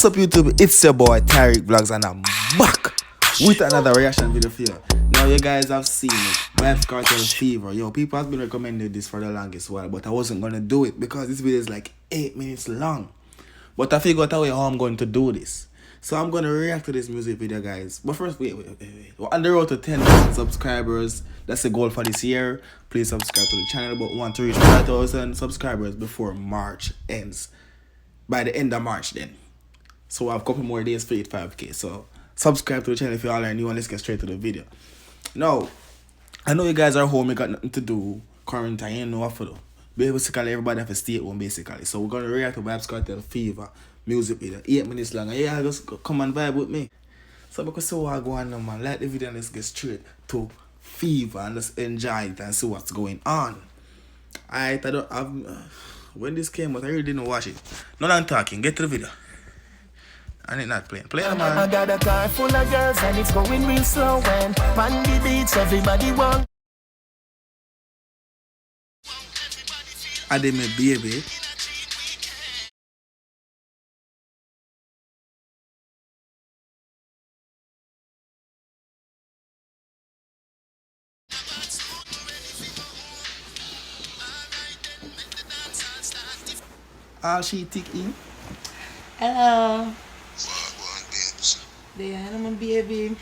What's up YouTube, it's your boy Tyrekevlogs and I'm back with another reaction video for you. Now you guys have seen it, Vybz Kartel Fever. Yo, people have been recommending this for the longest while, but I wasn't gonna do it because this video is like 8 minutes long. But I figured out a way how I'm going to do this. So I'm gonna react to this music video, guys. But first, wait. We're on the road to 10,000 subscribers. That's the goal for this year. Please subscribe to the channel, but we want to reach 5,000 subscribers before March ends. By the end of March then. So I have a couple more days for 85k. So subscribe to the channel if you all are new, and let's get straight to the video. Now, I know you guys are home, you got nothing to do. Quarantine, you know what to do. Basically, everybody have to stay at home basically. So we're gonna react to Vybz Kartel Fever music video. 8 minutes long. And yeah, just come and vibe with me. So because so what I go on now, man. Like the video and let's get straight to Fever and let's enjoy it and see what's going on. I don't have when this came out, I really didn't watch it. None I'm talking, get to the video. And it's not playing. Play it, man. I got a car full of girls and it's going real slow. And on the beach, everybody want. I did my baby. All she tick in. Hello. Wagwan babes. There, I'm a baby.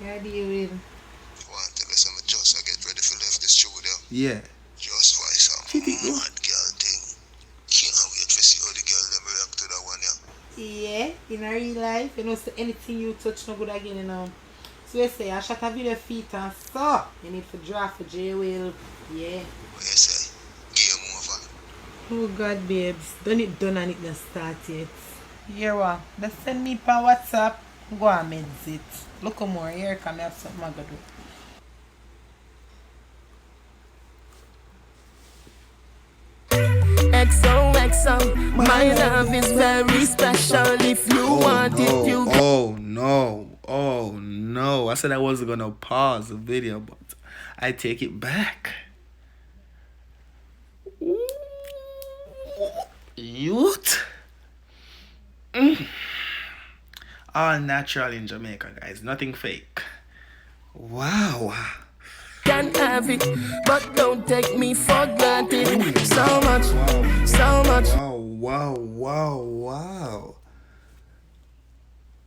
Yeah, deal with. You want to tell us I'm just I get ready for left the studio. Yeah. Just for some She think good. mad girl thing. Can't wait to see how the girl them react to that one, yeah. Yeah, in a real life, you know, so anything you touch no good again, you know. So you say, I shot a video feet and so you need to draft for J-Will. Yeah. What you say? Game over. Oh God, babes. Done it done and it not start yet. Here what? Just send me per WhatsApp. Go and meds it. Look more here, come have something I gotta do. XOXO, my love is very special. If you want it, you get. Oh no. I said I wasn't gonna pause the video, but I take it back. Youth. All natural in Jamaica, guys. Nothing fake. Wow. Can have it, but don't take me for granted. So much, so much. Wow.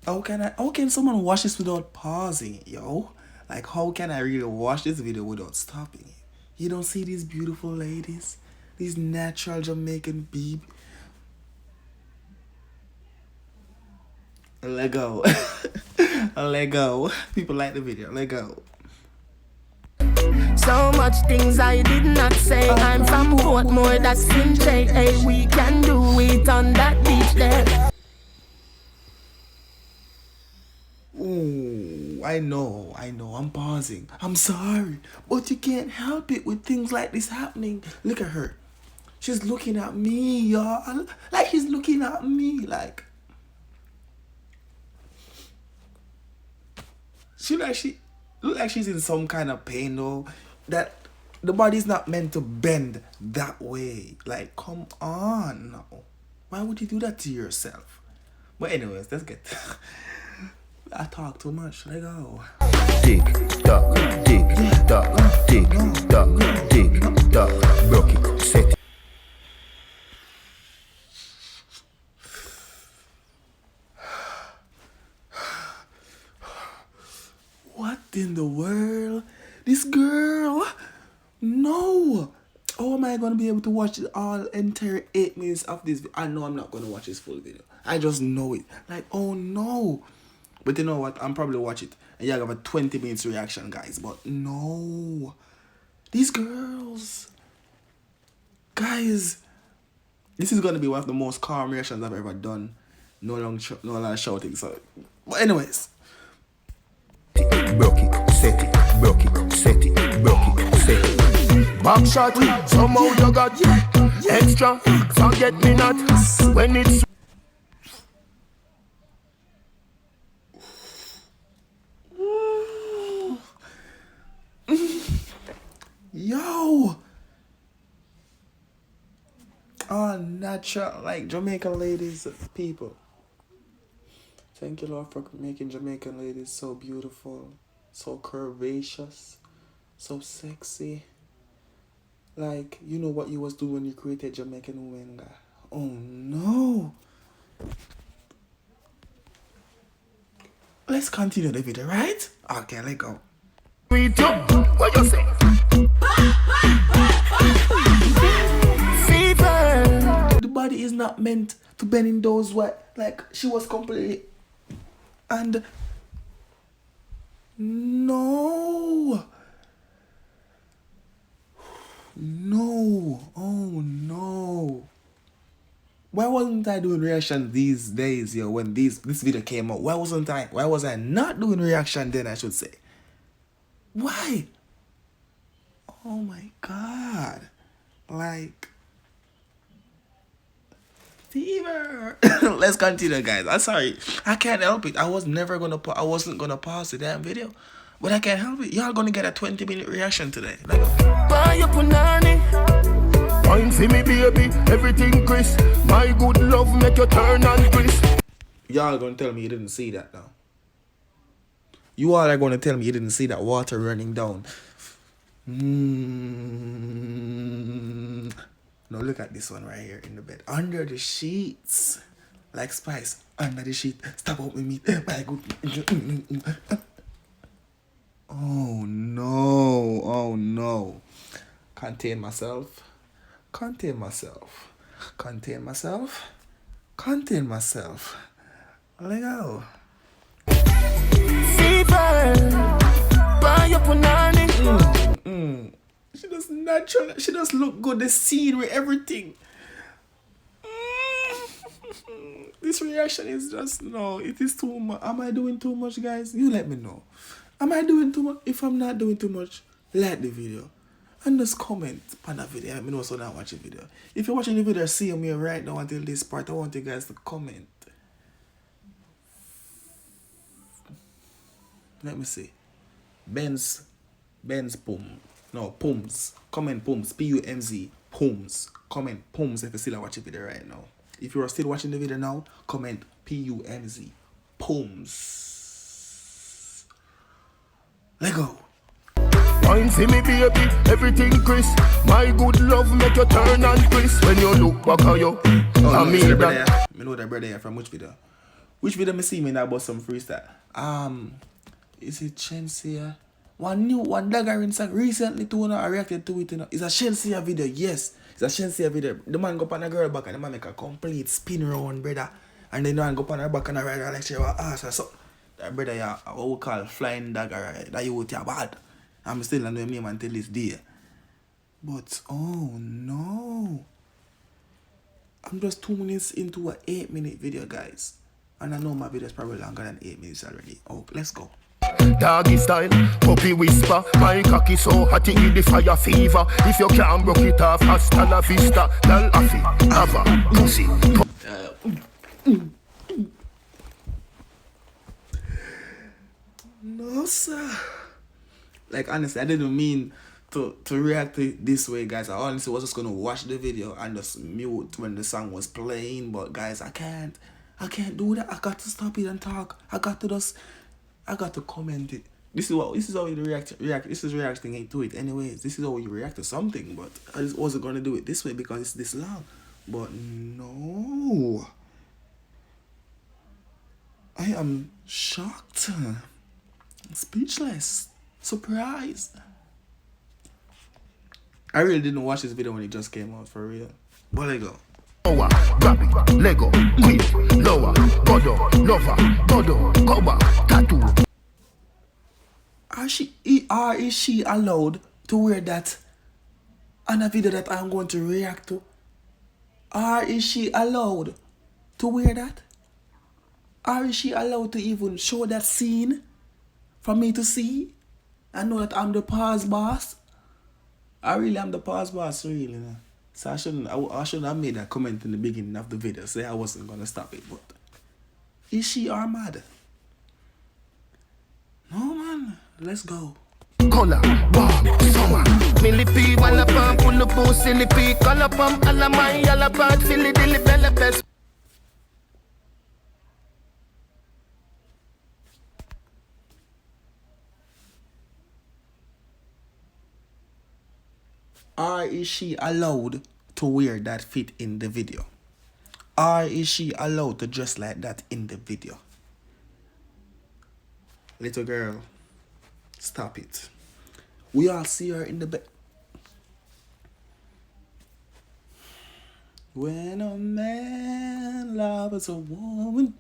How can someone watch this without pausing, yo? Like, how can I really watch this video without stopping it? You don't see these beautiful ladies? These natural Jamaican babe. Let go. Let go. People like the video. Let go. So much things I did not say. I'm from Portmore, that's in J. Hey, we can do it on that beach there. Ooh, I know, I'm pausing. I'm sorry, but you can't help it with things like this happening. Look at her. She's looking at me, y'all. Like, she's looking at me, like. She look like she's in some kind of pain, though. That the body's not meant to bend that way. Like, come on now. Why would you do that to yourself? But anyways, let's get. I talk too much. Let go. Tick tock, tick tock, tick tock, tick tock. Broke it, set it. What in the world? This girl? No. How am I going to be able to watch it all entire 8 minutes of this? I know I'm not going to watch this full video. I just know it. Like, oh no. But you know what? I'm probably watch it. And yeah, I have a 20 minutes reaction, guys. But no. These girls. Guys. This is going to be one of the most calm reactions I've ever done. No long shouting. So, but anyways. Broke it, set it, broke it, set it, broke it, set it. Back shot, somehow you got extra. Forget me not when it's. Yo. All natural, like Jamaican ladies, people. Thank you, Lord, for making Jamaican ladies so beautiful, so curvaceous, so sexy. Like, you know what you was doing when you created Jamaican women, guy. Oh no. Let's continue the video, right? Okay, let's go. What you say? Fever. The body is not meant to bend in those way. Like, she was completely... And... No. No. Oh no. Why wasn't I doing reaction these days, yo, when this video came out? Why was I not doing reaction then, I should say? Why? Oh my god. Like, fever. Let's continue, guys. I'm sorry. I can't help it. I wasn't gonna pause the damn video. But I can't help it. Y'all gonna get a 20-minute reaction today. Like, Buy your punani. Wine for me, baby. Everything crisp. My good love make you turn and crisp. y'all gonna tell me you didn't see that now. You all are gonna tell me you didn't see that water running down. Now look at this one right here in the bed. Under the sheets. Like Spice. Under the sheet. Stop up with me. My good. Oh no. Oh no. Contain myself. Contain myself. Contain myself. Contain myself. Let go. She does natural. She does look good. The scenery, everything. This reaction is just no. It is too much. Am I doing too much, guys? You let me know. Am I doing too much? If I'm not doing too much, like the video and just comment on the video. I mean, also not watch the video. If you're watching the video, see me right now until this part. I want you guys to comment. Let me see. Benz Pum. No, Pums. Comment Pums. P-U-M-Z. Pums. Comment Pums if you still watching the video right now. If you are still watching the video now, comment P-U-M-Z. Pums. Let go. Wine for me, baby. Everything crisp. My good love make you turn and crisp. When you look back at you, I mean that. I know that brother here from which video? Which video me see me now about some freestyle? Is it Shensia? One dagger in song recently too, I reacted to it, you know. It's a Shensia video, yes. It's a Shensia video. The man go on a girl back and the man make a complete spin round, brother. And then the man go on her back and I ride her like she was ass or something. That brother, yeah, what we call flying dagger, right? That you would tell bad. I'm still not know him name until this day. But, oh no. I'm just 2 minutes into an 8-minute video, guys. And I know my video is probably longer than 8 minutes already. Oh, let's go. Doggy style, puppy whisper. My cocky so hot it give the fire fever. If you can't broke it off, hasta la vista. Dal afi, ava, pussy. No, sir. Like, honestly, I didn't mean to react to it this way, guys. I honestly was just gonna watch the video and just mute when the song was playing. But guys, I can't do that. I got to stop it and talk. I got to comment it. This is how you react. This is reacting to it anyways. This is how you react to something. But I just wasn't gonna do it this way because it's this long. But no, I am shocked, speechless, surprised. I really didn't watch this video when it just came out, for real. But let go. Lower, grab it, Lego, quick, lower, godo, lover, godo, cover, tattoo. Is she allowed to wear that on a video that I'm going to react to? Or is she allowed to wear that? Or is she allowed to even show that scene for me to see? I know that I'm the pause boss. I really am the pause boss, really. No? So I shouldn't have made that comment in the beginning of the video. Say I wasn't gonna stop it, but is she or mad? No man, let's go. Color, warm, summer. Millipede, walla pump, pull up, silly pea, color pump, alla my, yalla bad, silly dilly, bella best. Or is she allowed to wear that fit in the video? Or is she allowed to dress like that in the video? Little girl, stop it. We all see her in the bed. When a man loves a woman.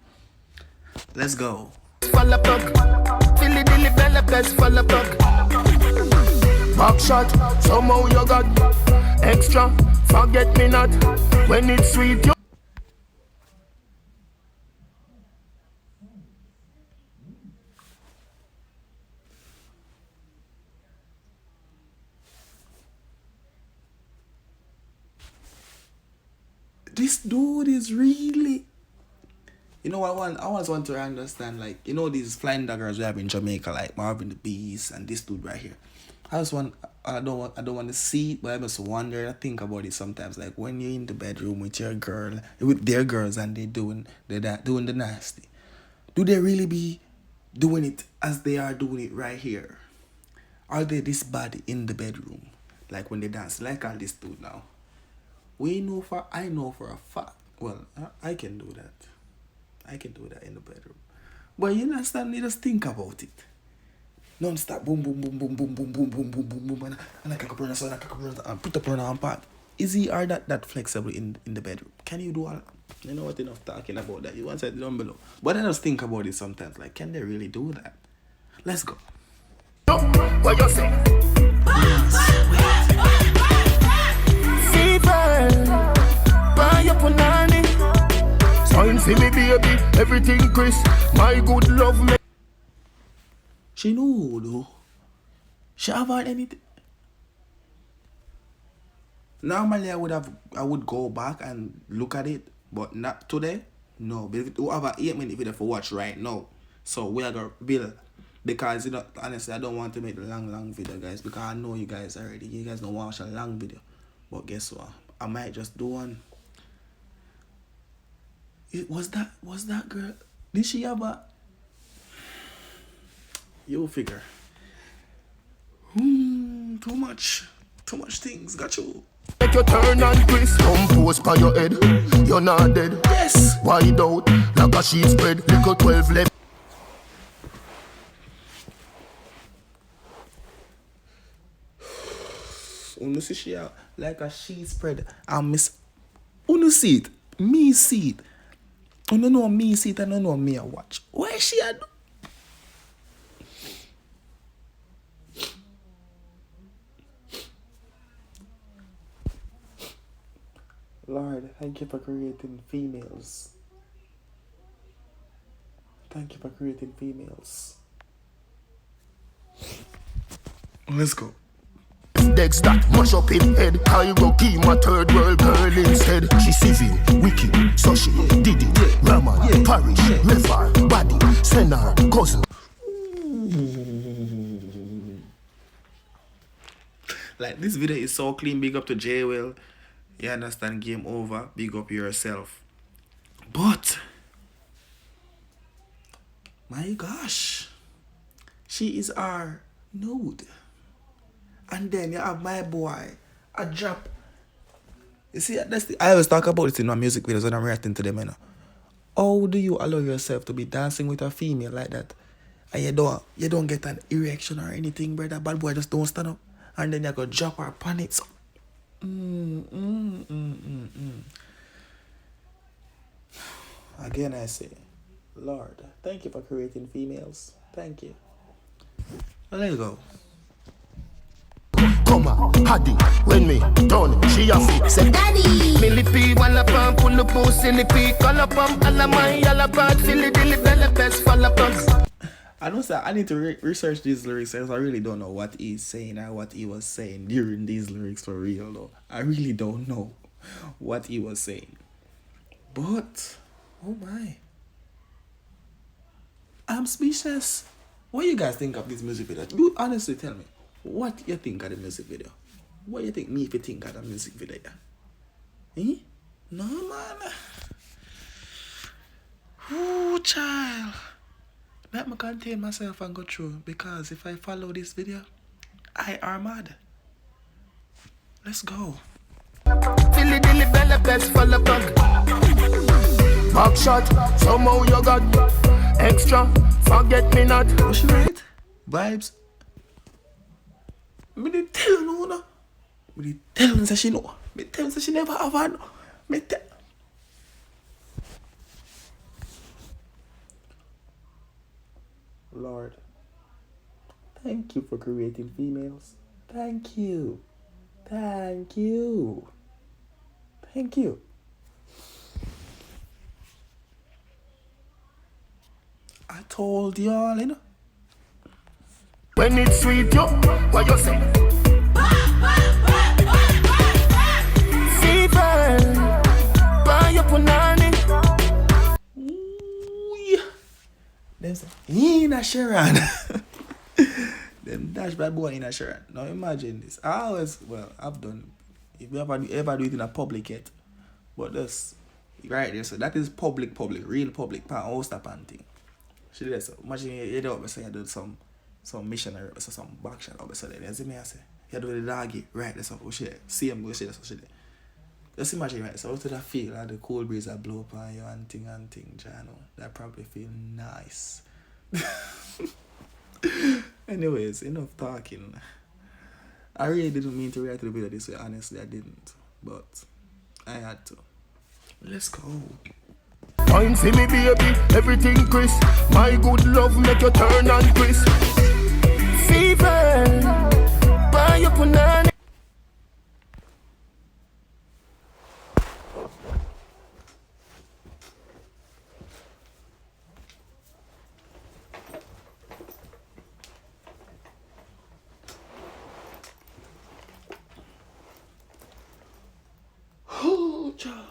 Let's go. Fall apart. Philly dilly bella best fall apart. Back shot, somehow you got extra. Forget me not when it's sweet. You This dude is really. You know, I always want to understand, like, you know, these flying daggers we have in Jamaica, like Marvin the Beast and this dude right here. I don't want to see it, but I just wonder. I think about it sometimes, like when you're in the bedroom with your girl, with their girls, and they're doing the nasty. Do they really be doing it as they are doing it right here? Are they this bad in the bedroom, like when they dance, like all this dude now? I know for a fact. Well, I can do that. I can do that in the bedroom. But you understand, you just think about it. Non-stop boom boom boom boom boom boom boom boom boom boom boom and I can put a pronoun on part. Is he or that flexible in the bedroom? Can you do all? You know what, enough talking about that. You want to say it down below. But I just think about it sometimes, like, can they really do that? Let's go. what you say? Fever, buy your punani. Sign for me baby, everything Chris. My good love me. She know though. She avoid anything. Normally I would go back and look at it, but not today. No, but we have a 8-minute video for watch right now. So we are gonna build, because you know, honestly I don't want to make the long video, guys, because I know you guys already. You guys don't watch a long video. But guess what? I might just do one. Was that girl? Did she have a? You figure. Too much things. Got you. Make your turn and twist. Compose by your head. You're not dead. Yes. Wide out like a sheet spread. Little 12 left. Unu see she out like a sheet spread. I miss. Unu see it. Me see it. Unu know me see it and unu know me a watch. Where she at? Lord, thank you for creating females. Thank you for creating females. Let's go. Dex that mash up in head. I go keep my third world girl instead. She civil, wicked, so she did it. Raman, parish, river, body, senna, cousin. Like, this video is so clean. Big up to J-Will. You understand? Game over. Big up yourself. But my gosh, she is our nude. And then you have my boy, a drop. You see, I always talk about it in my music videos when I'm reacting to them, you know. How do you allow yourself to be dancing with a female like that, and you don't get an erection or anything, brother? Bad boy just don't stand up, and then you go drop her on it. So, Again, I say, Lord, thank you for creating females. Thank you. Well, there you go. Come on, Haddy, when me done, she a fix it. Daddy! Millipi, walla pam, pull up, silly call up, alla my, alla bad, silly dilly, bella best, fall up. I know, sir, I need to research these lyrics, because I really don't know what he's saying or what he was saying during these lyrics for real, though. I really don't know what he was saying. But, oh my. I'm speechless. What do you guys think of this music video? You honestly tell me. What you think of the music video? What you think me if you think of the music video? Eh? No, man. Ooh, child. Let me contain myself and go through, because if I follow this video, I are mad. Let's go. Tilly dilly bella best for the back. Back shot, somehow you got extra. Forget me not. Was she right? Vybz. Me did tell her no, no. Me did tell her say she know. Me tell her say she never have had. Me tell. Lord, thank you for creating females. Thank you. Thank you. Thank you. I told y'all, you know. When it's sweet, yo, what you say? Fever, buy your punani. Ooh, yeah. Them say, Ina Sharon. Them dash bad boy Ina Sharon. Now imagine this. I always, well, I've done, if you ever do it in a public yet, but this, right there, so that is public, real public, pan host up and thing. She did so. Imagine you do say you do some missionary or some back shot or so then you see me I say you do the doggy right that's what she see him go she that's what she did. Just imagine right so how did that feel like the cool breeze that blow up on you and thing Jano. That probably feel nice. Anyways, enough talking. I really didn't mean to react to the video this way, honestly I didn't. But I had to. Let's go. Wine for me baby, everything crisp. My good love make you turn and crisp. Fever, buy your punani. Oh, child.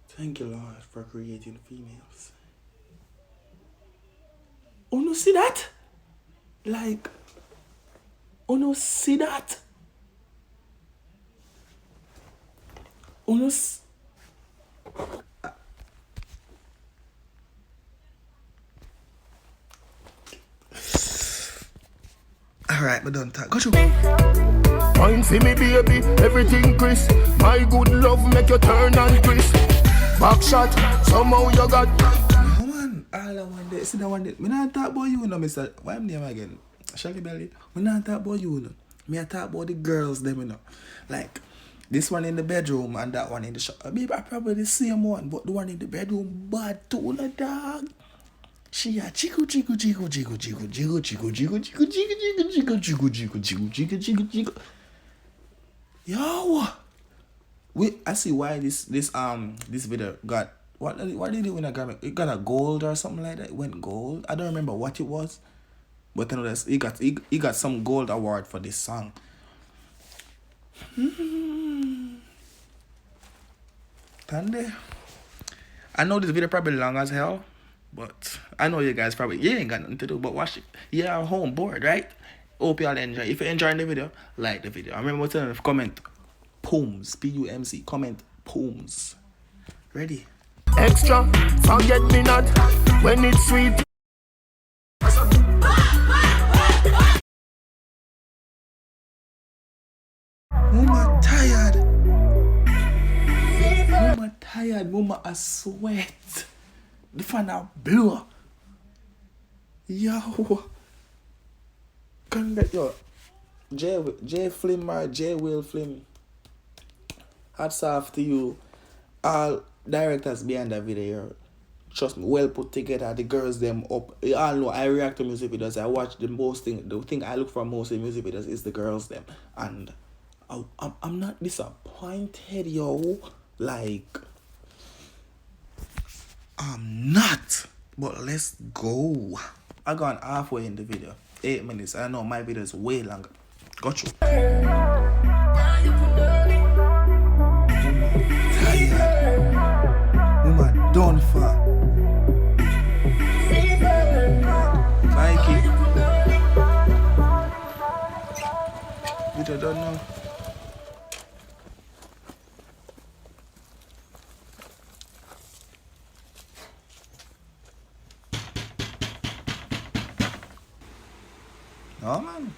Thank you, Lord, for creating females. Oh, no, see that? Like, oh, no, see that? Oh, no, Alright, but don't talk. Got you. Wine for me baby, everything crisp. My good love make you turn and crisp. Back shot, somehow you got. No man, all I want to see that one day. Me not talk about you, no, Mr. Why am name again? Shelly Belly. Me not talk about you, no. Me I talk about the girls, them, you know. Like, this one in the bedroom and that one in the shop. Maybe I probably the same one, but the one in the bedroom bad too, no dog. She a chico. Yo, wait, I see why this video got what did it win a Grammy? It got a gold or something like that. It went gold. I don't remember what it was, but I know that he got some gold award for this song. Tande. I know this video probably long as hell, but I know you guys probably you ain't got nothing to do but watch it. Yeah, I'm home bored, right? Hope y'all enjoy. If you're enjoying the video, like the video. I remember telling them comment Pooms, P-U-M-C, comment Pooms. Ready? Extra, forget me not. When it's sweet. Mama tired. Mama tired. Mama a sweat. The fan a blow. Yo. Can get yo. J Flim or J Will Flim. Hats off to you. All directors behind that video. Trust me, well put together. The girls them up. You all know I react to music videos. I watch the thing I look for most in music videos is the girls them. And I'm not disappointed, yo. Like, I'm not. But let's go. I gone halfway in the video. 8 minutes. I know my video is way longer. Got you. Tired. Woman done for. Mikey. Video done now. No man.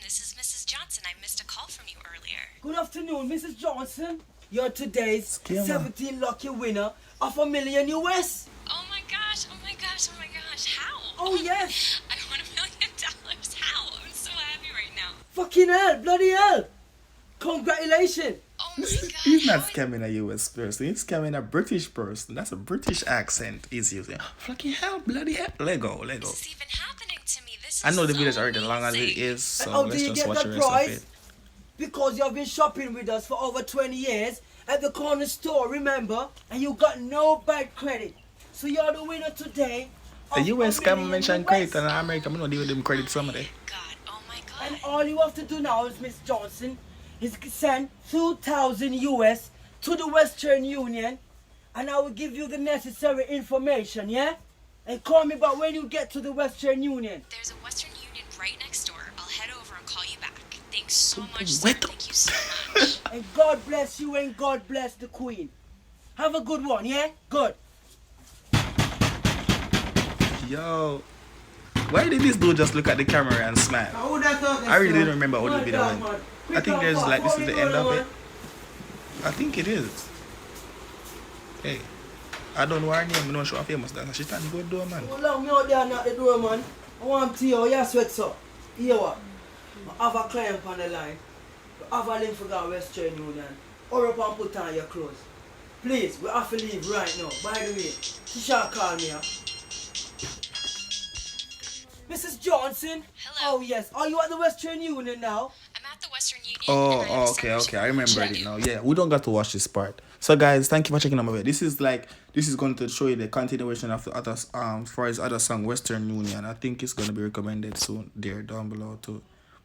This is Mrs. Johnson. I missed a call from you earlier. Good afternoon, Mrs. Johnson. You're today's Scammer. 17 lucky winner of $1 million US. Oh my gosh, oh my gosh, oh my gosh. How? Oh, yes. I won $1 million. How? I'm so happy right now. Fucking hell, bloody hell. Congratulations. Oh my god. He's not how- scamming a US person, he's scamming a British person. That's a British accent he's using. Fucking hell, bloody hell. Lego. This is even happening to me. This is I know the so video's already long as it amazing. is, so And how do let's you just get watch the the rest of prize? it. Because you've been shopping with us for over 20 years at the corner store, remember? And you got no bad credit. So you're the winner today. The of US $1 scammer million mentioned US. credit and America, I'm not deal with them credit somebody. God, oh my god. And all you have to do now is, Miss Johnson, is send 2,000 US to the Western Union, and I will give you the necessary information, yeah? And call me back when you get to the Western Union. There's a Western Union right next door. I'll head over and call you back. Thanks so much, sir. Wait. Thank you so much. And God bless you and God bless the Queen. Have a good one, yeah? Good. Yo, why did this dude just look at the camera and smile? I really didn't remember how the video went. I think there's like, this is the end of it. I think it is. Hey, I don't know her name, I'm not sure how famous that is. She standing good door, man. Hold on, me out there and at the door, man. I want to hear your sweat, sir. Hear what? I have a client on the line. I have a link for the Western Union. Hurry up and put on your clothes. Please, we have to leave right now. By the way, she shall call me, huh? Mrs. Johnson? Hello. Oh, yes. Are you at the Western Union now? I'm at the Western Union. and I have so much Okay. I remember to it do. now. Yeah, we don't got to watch this part. So guys, thank you for checking out my video. This is going to show you the continuation of the other for his other song, Western Union. I think it's gonna be recommended soon there down below too.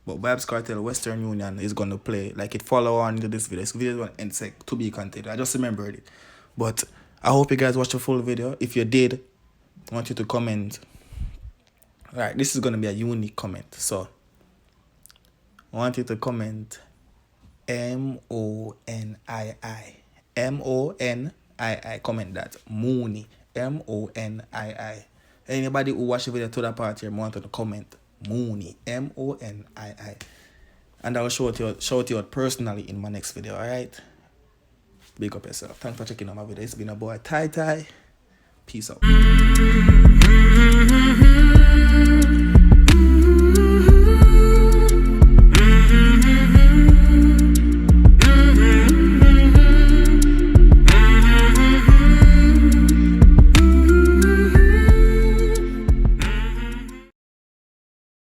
But Vybz Kartel, Western Union is gonna play. Like it follow on into this video. This video is going to end to be continued. I just remembered it. But I hope you guys watched the full video. If you did, I want you to comment. Alright, this is gonna be a unique comment. So I want you to comment MONII. MONII. Comment that. Mooney. MONII. Anybody who watch the video to that part here, I want you to comment Mooney. MONII. And I will shout you out personally in my next video, alright? Big up yourself. Thanks for checking out my video. It's been a boy, Ty. Peace out.